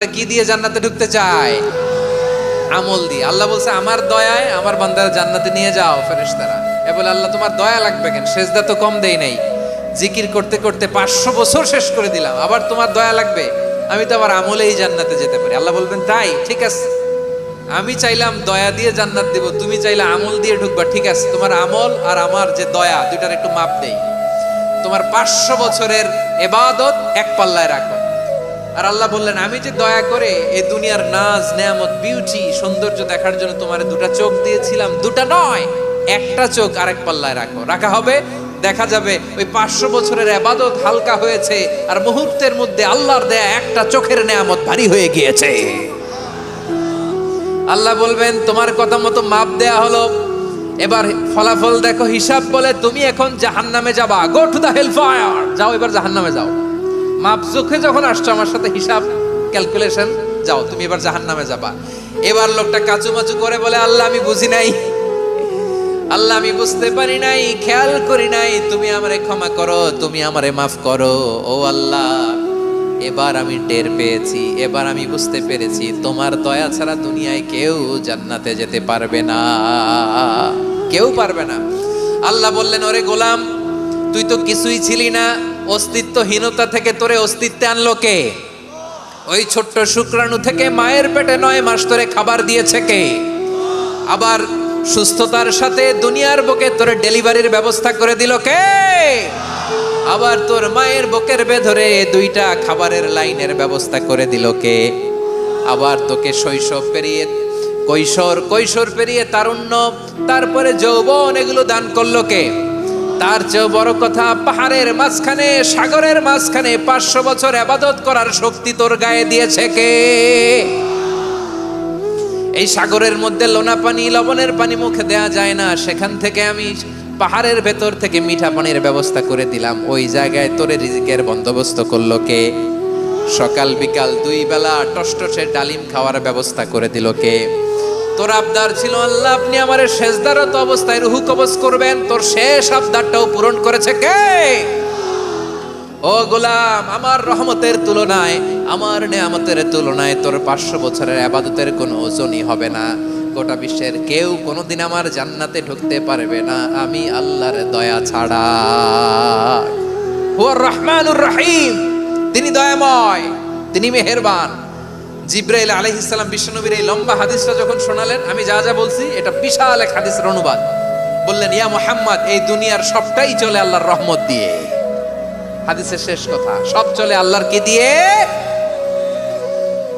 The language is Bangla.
কি দিয়ে জান্নাতে ঢুকতে চায়? আমল দিয়ে। আল্লাহ বলছে আমার দয়ায় আমার বান্দারা জান্নাতে নিয়ে যাও ফেরেশতারা। এ বলে আল্লাহ তোমার দয়া লাগবে কেন? সেজদা তো কম দেই নাই, জিকির করতে করতে 500 বছর শেষ করে দিলাম, আবার তোমার দয়া লাগবে? আমি তো আবার আমলেই জান্নাতে যেতে পারি। আল্লাহ বলবেন তাই, ঠিক আছে, আমি চাইলাম দয়া দিয়ে জান্নাত দিব, তুমি চাইলে আমল দিয়ে ঢুকবা, ঠিক আছে, তোমার আমল আর আমার যে দয়া দুইটার একটু মাপ দেই। তোমার 500 বছরের ইবাদত এক পাল্লায় রাখো। আর আল্লাহ বললেন আমি যে দয়া করে এই দুনিয়ার নাজ নেয়ামত বিউটি সৌন্দর্য দেখার জন্য তোমার দুটা চোখ দিয়েছিলাম, দুটা নয় একটা চোখ আরেক পাল্লায় রাখো। রাখা হবে, দেখা যাবে ওই 500 বছরের ইবাদত হালকা হয়েছে আর মুহূর্তের মধ্যে আল্লাহর দেয়া একটা চোখের নেয়ামত ভারী হয়ে গিয়েছে। আল্লাহ বলবেন তোমার কথা মতো মাপ দেয়া হলো, এবার ফলাফল দেখো, হিসাব বলে তুমি এখন জাহান্নামে যাবা, go to the hell fire, যাও এবার জাহান্নামে যাও। মাপ চোখে যখন আসছো আমার সাথে হিসাব ক্যালকুলেশন, যাও তুমি এবার জাহান্নামে যাবা। এবার লোকটা কাচুমাচু করে বলে আল্লাহ আমি বুঝি নাই, আল্লাহ আমি বুঝতে পারি নাই, খেয়াল করি নাই, তুমি আমারে ক্ষমা করো, তুমি আমারে মাফ করো। ও আল্লাহ এবার আমি টের পেয়েছি, এবার আমি বুঝতে পেরেছি তোমার দয়া ছাড়া দুনিয়ায় কেউ জান্নাতে যেতে পারবে না, কেউ পারবে না। আল্লাহ বললেন ওরে গোলাম তুই তো কিছুই ছিলি না, অস্তিত্বহীনতা থেকে তোরে অস্তিত্বে আনলো কে? ওই ছোট্ট শুক্রাণু থেকে মায়ের পেটে 9 মাস ধরে খাবার দিয়েছে কে? আবার সুস্থতার সাথে দুনিয়ার বুকে তোরে ডেলিভারির ব্যবস্থা করে দিল কে? আবার তোর মায়ের বুকের ভেতরে 2টা খাবারের লাইনের ব্যবস্থা করে দিল কে? আবার তোকে শৈশব পেরিয়ে কৈশোর পেরিয়ে তারুণ্য, তারপরে যৌবন, এগুলো দান করলো কে? তার চেয়েও বড় কথা, পাহাড়ের মাঝখানে সাগরের মাঝখানে 500 বছর ইবাদত করার শক্তি তোর গায়ে দিয়েছে কে? এই সাগরের মধ্যে লোনা পানি, লবণের পানি মুখে দেয়া যায় না, সেখান থেকে আমি পাহাড়ের ভেতর থেকে মিঠা পানির ব্যবস্থা করে দিলাম, ওই জায়গায় তোরে রিজিকের বন্দোবস্ত করলো কে? সকাল বিকাল 2 বেলা টসটসে ডালিম খাওয়ার ব্যবস্থা করে দিল কে? তোর আবদার ছিল আল্লাহ আপনি আমারে সেজদারত অবস্থায় রুহু কবজ করবেন, তোর শেষ আবদারটাও পূরণ করেছে কে? ও গোলাম আমার রহমতের তুলনায়, আমার নেয়ামতের তুলনায় তোর 500 বছরের ইবাদতের কোনো ওজনই হবে না। গোটা বিশ্বের কেউ কোনোদিন আমার জান্নাতে ঢুকতে পারবে না আমি আল্লাহর দয়া ছাড়া। হুয়ার রহমানুর রহিম, তিনি দয়াময়, তিনি মেহেরবান। জিব্রাইল আলাইহিস সালাম বিশ্বনবীর এই লম্বা হাদিসটা যখন শোনালেন, আমি যা যা বলছি এটা বিশাল এক হাদিসের অনুবাদ। বললেন ইয়া মুহাম্মদ এই দুনিয়ার সবটাই চলে আল্লাহর রহমত দিয়ে। হাদিসের শেষ কথা, সব চলে আল্লাহর কি দিয়ে?